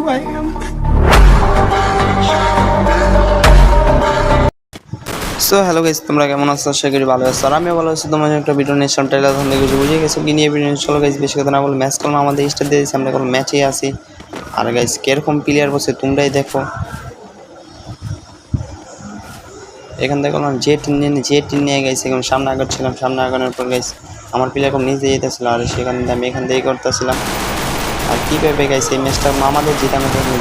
I am. So hello guys, তোমরা কেমন আছো? আশা করি ভালো আছো। আর আমিও ভালো আছি। তোমার একটা ভিডিও নেশন ট্রেলার ধরনের কিছু বুঝে গেছো কি নিয়ে ভিডিও? চলো গাইস, বেশি কথা না বলে ম্যাচ করলাম। আমাদের স্টার দিয়ে দিয়েছি, আমরা এখন ম্যাচেই আছি। আর গাইস কিরকম প্লেয়ার বসে তোমরাই দেখো। এখান থেকে বললাম যে টিন নিয়ে গেছি, এখন সামনে আগাচ্ছিলাম। সামনে আগানোর পর গাইস আমার প্লেয়ার কম নিচে যেতেছিল, আর সেখান থেকে আমি এখান থেকেই করতেছিলাম। আর কী পেবে গাইছে এই ম্যাচটা আমাদের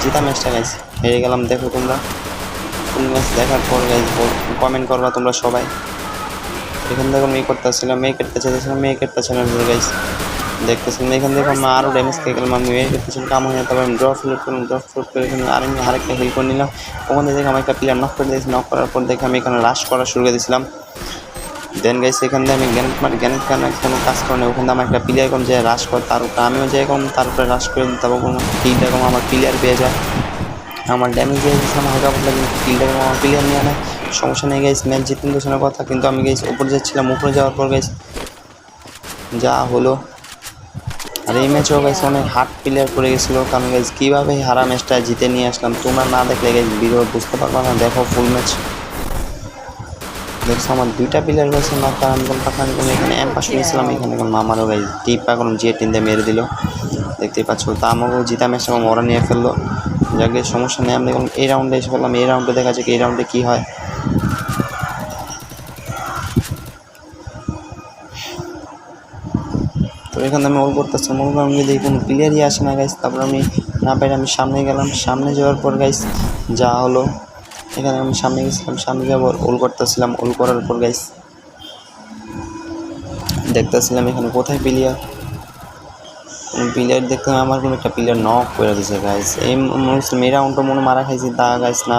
জিতা ম্যাচটা গাইছে হেরে গেলাম। দেখো তোমরা ফুল ম্যাচ দেখার পর গাইস কমেন্ট করবা তোমরা সবাই। এখান থেকে মেয়ে করতেছিলাম, মেয়ে কেটতেছিলাম গাইস দেখতেছিলাম। এখান থেকে আমরা আরও ড্যামেজ খেয়ে গেলাম। আমি মেয়ে কেটতেছিলাম, কাম হয়ে তারপর আমি ড্রপ ফ্লোট করে এখানে আরেকটা হিল করে নিলাম। ওখানে দেখে আমি একটা প্লেয়ার নক করে দিয়েছি। নক করার পর দেখে আমি এখানে রাশ করা শুরু করে দিয়েছিলাম। দেন গাইস এখান থেকে আমি গ্যানেট কোনো কাজ করে না। ওখান থেকে আমার একটা প্লেয়ার কম যে রাশ করে, তার উপরে আমিও যাই কম, তারপরে রাশ করে তারপর কোনো কিলটা কম আমার প্লেয়ার পেয়ে যায়। আমার ড্যামেজ দিয়ে দিয়েছিলাম হালকা পাতলা, কিন্তু কিলটা কম আমার প্লেয়ার নিয়ে নেয়। সমস্যা নেই গাইস, ম্যাচ জিততে শোনার কথা। কিন্তু আমি গাইস উপরে যাচ্ছিলাম, উপরে যাওয়ার পর গাইস যা হলো। আর এই ম্যাচেও গাইস অনেক হার্ড প্লেয়ার পড়ে গেছিলো, কারণ গাইস কীভাবে হারা ম্যাচটা জিতে নিয়ে আসলাম তোমরা না দেখলে গাইস ভিডিও বুঝতে পারবো না। দেখো ফুল ম্যাচ দেখছো, আমার দুইটা প্লেয়ার গেছে না, তার আমি কোনো টাকা নিলাম। এখানে পাশে নিয়েছিলাম, এখানে এখন মামারও গাইস টিপা কোনো যে টিনতে মেরে দিল, দেখতেই পাচ্ছ। তা আমাকেও জিতা ম্যাচটা আমার ওরা নিয়ে ফেললো। যাকে সমস্যা নেই, আমি এখন এই রাউন্ডে এসে ফেললাম। এই রাউন্ডে দেখা যাক এই রাউন্ডে কী হয়। তো এখানে আমি অল করতেছি, আমি দেখি কোনো প্লেয়ারই আসে না গাইস। তারপর আমি না পাই, আমি সামনে গেলাম। সামনে যাওয়ার পর গাইস যা হলো, এখানে আমি সামনে গেছিলাম, সামনে যাবো অল করতেছিলাম। অল করার পর গাইস দেখতেছিলাম এখানে কোথায় প্লেয়ার দেখতে আমার কোনো একটা প্লেয়ার নক করে দিয়েছে গাইস। এই এই রাউন্ডটা মনে মারা খাইছি তা গাইস না।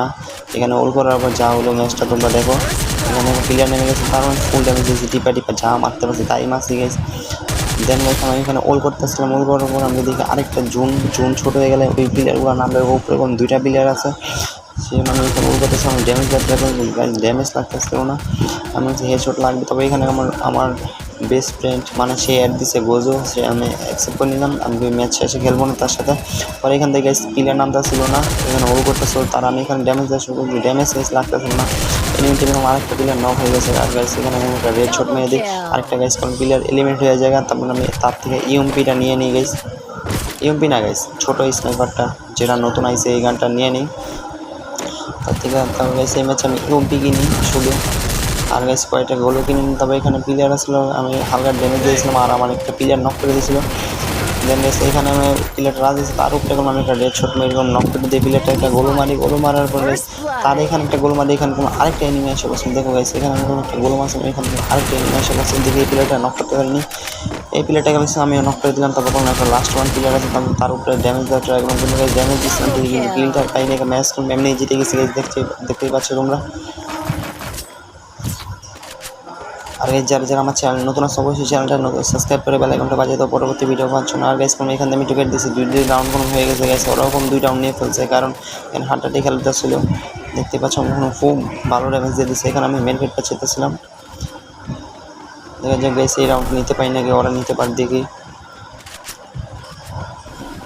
এখানে অল করার পর যা হলো ম্যাচটা তোমরা দেখো। এখানে প্লেয়ার নেমে গেছে, কারণ ফুল ড্যামেজ দিয়েছি, টিপা যা মারতে পারছি তাই মারছি গাইস। দেন গাইস আমি এখানে অল করতেছিলাম। অল করার পর আমি দেখি আরেকটা জুন ছোটো হয়ে গেলে ওই প্লেয়ারগুলো নামবে। উপরে এখন দুইটা প্লেয়ার আছে, সে মানে এখানে অল করতেছে। আমার ড্যামেজ লাগতেছিল না, আমি হেডশট লাগবে। তবে এখানে আমার বেস্ট ফ্রেন্ড মানে সে অ্যাড দিছে গোজো, সে আমি অ্যাকসেপ্ট করে নিলাম। আমি ম্যাচ শেষে খেলবো না তার সাথে। পরে এখান থেকে প্লেয়ার নামটা ছিল না, এখানে অল করতেছিল তার। আমি এখানে ড্যামেজ দেওয়া শুরু করছি, ড্যামেজ লাগতেছিল না। এরকম আরেকটা প্লেয়ার নক হয়ে গেছে। আর গাইস এখানে আমি একটা রেড শট মেরে দিই। আরেকটা গাইস কারণ প্লেয়ার এলিমিনেট হয়ে যায়, তারপর আমি তার থেকে ইউএমপিটা নিয়ে নিই গাইস। ইউএমপি না গাইস, ছোটো স্নাইপারটা যেটা নতুন আইছে, এই গানটা নিয়ে নিই তার থেকে। তারপর গাইস এই ম্যাচে আমি ইউএমপি কিনি শুধু। আর গাইস কয়েকটা গোলও কিনে নিই। তবে এখানে প্লেয়ার আসলো, আমি হালকা ড্যামেজ দিয়েছিলাম, আর আমার একটা প্লেয়ার নক করে দিয়েছিল। দেন গাইস এখানে আমি প্লেয়ারটা রাজ দিয়েছি, তার উপরে আমি একটা রেড শট মেরে নক করে দিয়ে প্লেয়ারটা একটা গোল মারার পর গাইস তার এখানে একটা গোল মারি। এখানে কোনো আরেকটা এনিমি এসে বসে, দেখো গাইস এখানে আমি কোনো একটা গোল মারছি, এখানে আরেকটা এনিমি এসে বসে। দেখি এই প্লেয়ারটা নক করতে পারিনি, এই প্লেয়ারটাকে গেছে আমিও নক করে দিলাম। তারপর কোনো একটা লাস্ট ওয়ান প্লেয়ার আছে, তার উপরে ড্যামেজ দেওয়া ট্রাই করলাম, কিন্তু গাইস ড্যামেজ দিচ্ছিলাম ঠিকই, কিন্তু কিলটা পাইনি। ম্যাচ এমনি জিতে গেছি গাইস, দেখতেই পাচ্ছ তোমরা। আর গাইস যারা আমার চ্যানেল নতুন আছে অবশ্যই চ্যানেলটা সাবস্ক্রাইব করে বেল আইকনটা বাজিয়ে দাও পরবর্তী ভিডিও পাচ্ছ না। আর গাইস কোনো এখান থেকে আমি টিকেট দিয়েছি, দুই রাউন্ড কোনো হয়ে গেছে গাইস, ওরকম 2 রাউন্ড নিয়ে ফেলছে, কারণ এখানে হাঁটাটি খেলাটা ছিল। দেখতে পাচ্ছ কোনো খুব ভালো ড্যামেজ দিয়ে দিচ্ছে। এখানে আমি মেন গেটটা চেতেছিলাম, দেখা যাক গাইস এই রাউন্ড নিতে পারি নাকি ওরা নিতে পারে দেখি।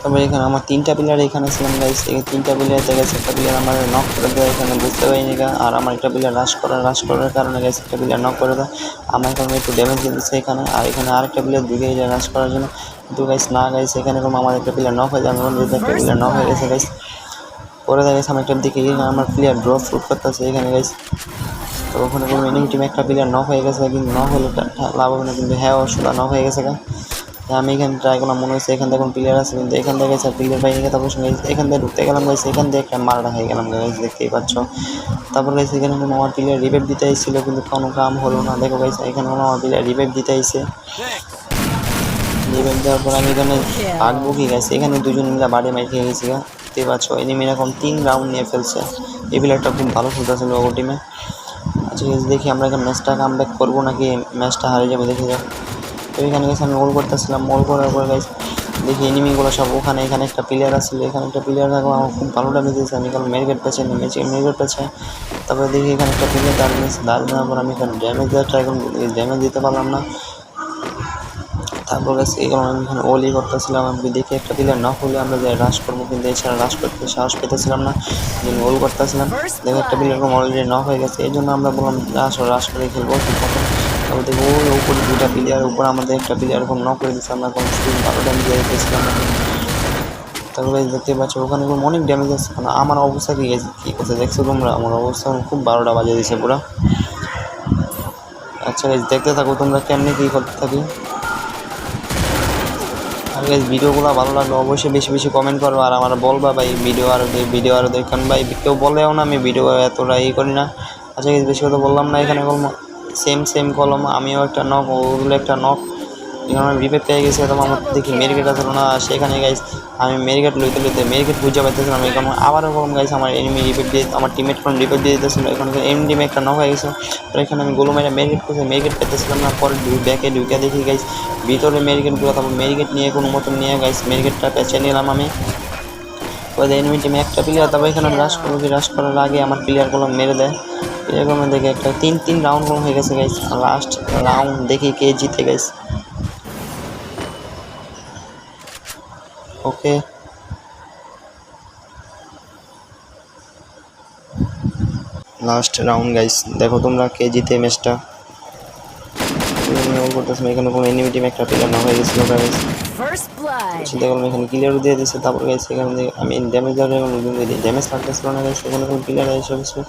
তবে এখানে আমার 3টা প্লেয়ার এখানে ছিলাম গাইস, এই 3টা প্লেয়ার দেখা গেছে একটা প্লেয়ার আমার নক করে দেয়, এখানে বুঝতে পারিনি। আর আমার একটা প্লেয়ার রাশ করার কারণে গাইস একটা প্লেয়ার নক করে দেয়, আমার কারণে একটু ড্যামেজ দিয়ে দিচ্ছে এখানে। আর এখানে আরেকটা প্লেয়ার দিকে রাশ করার জন্য, কিন্তু গাইস না গাইস এখানে কোনো আমার একটা প্লেয়ার নক হয়ে যায়। আমি একটা প্লেয়ার নক হয়ে গেছে গাইস। পরে দেখা গেছে আমি একটা দিকে আমার প্লেয়ার ড্রপ ফ্রুট করতেছে এখানে গাইস। তো ওখানে কোনো এনিমি টিমে একটা প্লেয়ার নক হয়ে গেছে, কিন্তু নক হলে লাভ হবে না, কিন্তু হ্যাঁ অসুবিধা নক হয়ে গেছে। আমি এখানে ট্রাই করলাম, মনে হচ্ছে এখান থেকে কোনো প্লেয়ার আছে, কিন্তু এখান থেকে প্লেয়ার পাইনি। তারপর এখান থেকে ঢুকতে গেলাম গাইছে, এখান থেকে একটা মারাটা হয়ে গেলাম গাইস, দেখতেই পাচ্ছ। তারপর গাইছে এখানে কোনো আমার প্লেয়ার রিভাইভ দিতে এসেছিল, কিন্তু কোনো কাম হলো না। দেখো গাইছে এখানে কোনো আমার প্লেয়ার রিভাইভ দিতে এসে, রিভাইভ দেওয়ার পর আমি এখানে ভাগবো কি গাইছে, এখানে দুজন মিলে বাড়ি মাই খেয়ে গেছি। দেখতেই পাচ্ছ এনিমি এখন 3 রাউন্ড নিয়ে ফেলছে। এই প্লেয়ারটা খুব ভালো খেলতেছিল ওর টিমে। আচ্ছা দেখি আমরা এখানে ম্যাচটা কামব্যাক করবো নাকি ম্যাচটা হারিয়ে যাবো, দেখে যাক। তো এখানে গেছে আমি অল করতেছিলাম, অল করার পর গাইস দেখি এনিমিগুলো সব ওখানে। এখানে একটা প্লেয়ার আসছিলো, এখানে একটা প্লেয়ার থাকো আমার খুব ভালো ড্যামেজ দিয়েছে। আমি এখানে মেরগেট পেছে মেরগেট পেছে। তারপরে দেখি এখানে একটা প্লেয়ার দাঁড়িয়েছে, দাঁড়ানোর পর আমি এখানে ড্যামেজ দেওয়ার ট্রাই করলাম, ড্যামেজ দিতে পারলাম না। তারপর গাইস এগুলো আমি এখানে ওলি করতেছিলাম, আমি দেখি একটা প্লেয়ার নক হলে আমরা যে রাশ করবো, কিন্তু এছাড়া রাশ করতে সাহস পেতেছিলাম না, এই জন্য ওল করতেছিলাম। দেখো একটা প্লেয়ার অলরেডি নক হয়ে গেছে, এই জন্য আমরা বললাম রাশ করে খেলবো ঠিক মতো। তারপর দেখবো ওই উপরে দুটা প্লেয়ার, উপর আমাদের একটা প্লেয়ার এরকম নক করে দিচ্ছে, আমরা কোনো স্পিড 12 ড্যামেজ দিয়ে দিতেছিলাম। তারপরে দেখতে পাচ্ছ ওখানে অনেক ড্যামেজ আছে, কারণ আমার অবস্থা কী করছে দেখছো তোমরা, আমার অবস্থা খুব 12টা বাজে দিয়েছে পুরো। আচ্ছা গাইজ দেখতে থাকো তোমরা কেমনি কী করতে থাকি। আর গাইজ ভিডিওগুলো ভালো লাগলে অবশ্যই বেশি বেশি কমেন্ট করো, আর আমার বলবা ভাই ভিডিও আরও দেখেন ভাই, কেউ বলেও না আমি ভিডিও এতটা করি না। আচ্ছা গাইজ বেশি কথা বললাম না, এখানে কলম সেম কলম, আমিও একটা নক, ওগুলো একটা নক। এখানে আমি রিপেট পেয়ে গেছি, তখন আমার দেখি মেরিকেট আছে না, সেখানে গাইজ আমি মেরিকেট লইতে মেরিকেট বুঝে পাইতেছিলাম, এখানে আবারও কলম গাইছে আমার এনিমি রিপেট দিয়ে, আমার টিমমেট কোনো রিপেট দিয়ে দিতেছিল, এখানে এনিমি টিমে একটা নক হয়ে গেছে। তো এখানে আমি গোলো মেরে মেরিকেট করছি, মেরিকেট পেতেছিলাম না, পরে ব্যাকে ঢুকে দেখি গাইজ ভিতরে মেরিকেটগুলো, তারপর মেরিকেট নিয়ে কোনো মতন নিয়ে গাইজ মেরিকেটটা পেঁচে নিলাম আমি। ওই এনিমি টিমে একটা প্লেয়ার, তারপর এখানে আমি রাশ করবো, রাশ করার আগে আমার প্লেয়ারগুলো মেরে দেয়। প্লেয়ারগুলো দেখে একটা তিন রাউন্ড হয়ে গেছে গাইজ, লাস্ট রাউন্ড দেখি কে জিতে guys. Okay last round guys, দেখো তোমরা কে জিতে ম্যাচটা। করতেছিলাম এখানে কোনো এনিমি টিম একটা প্লেয়ার না হয়ে গেছিলো গাইস, চিন্তা করলাম এখানে ক্লিয়ারও দিয়ে দিচ্ছে। তারপর গাইস এখানে আমি ড্যামেজ ড্যামেজ লাগতেছিল না গাইস, এখানে কোনো প্লেয়ার এসে গেছে।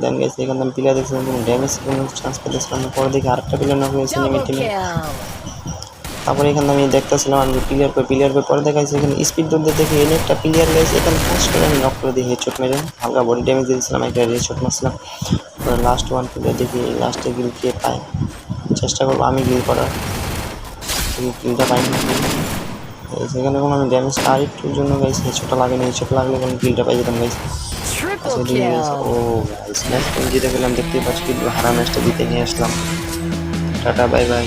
দেন গাইস এখানে আমি প্লেয়ার দেখছিলাম কোনো ড্যামেজ কোনো চান্স পেতেছিলাম না, পরে দেখি আরেকটা প্লেয়ার না হয়েছে এনিমি টিমে। তারপরে এখানে আমি দেখতেছিলাম আমি প্লেয়ার পরে দেখাচ্ছি এখানে স্পিড দৌড় দেখি এনে একটা প্লেয়ার গেছে, এখানে ফার্স্ট করে আমি নক করে দিই হেডশট মেরে, হালকা বডি ড্যামেজ দিয়েছিলাম, একটা হেডশট মারছিলাম। লাস্ট ওয়ান প্লেয়ার দেখি লাস্টে গিল কে পায়, চেষ্টা করবো আমি গিল করার, কিলটা পাইনি। সেখানে কোনো আমি ড্যামেজ আর একটুর জন্য গাইছি, হেডশটটা লাগেনি, হেডশট লাগলে কোনো কিলটা পাই যেতাম গাইছি। ও গাইস ম্যাচ জিতে গেলাম, দেখতেই পাচ্ছি, কিন্তু হারা ম্যাচটা জিতে নিয়ে আসলাম। Tata bye bye.